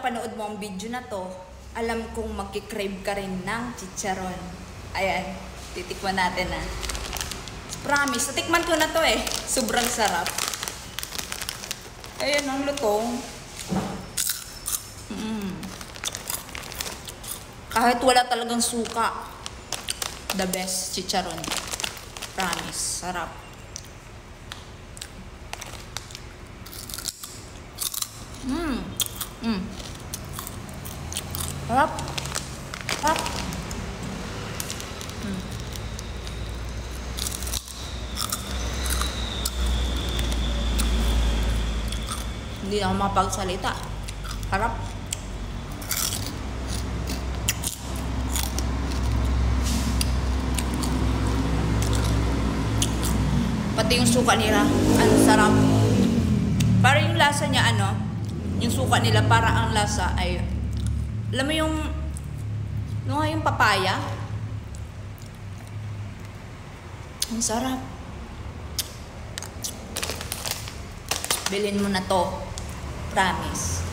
napanood mo ang video na to, alam kong magkikrave ka rin ng chicharon. Ayan, titikman natin na. Promise, natikman ko na to eh. Sobrang sarap. Ayan ang lutong. Kahit wala talagang suka, the best chicharon. Promise, sarap. Sarap. Sarap. Hindi na ako mapagsalita. Sarap. Pati yung suka nila, ang sarap. Para yung lasa niya, yung suka nila, para ang lasa ay, alam mo yung papaya? Ang sarap. Bilhin mo na to. Promise.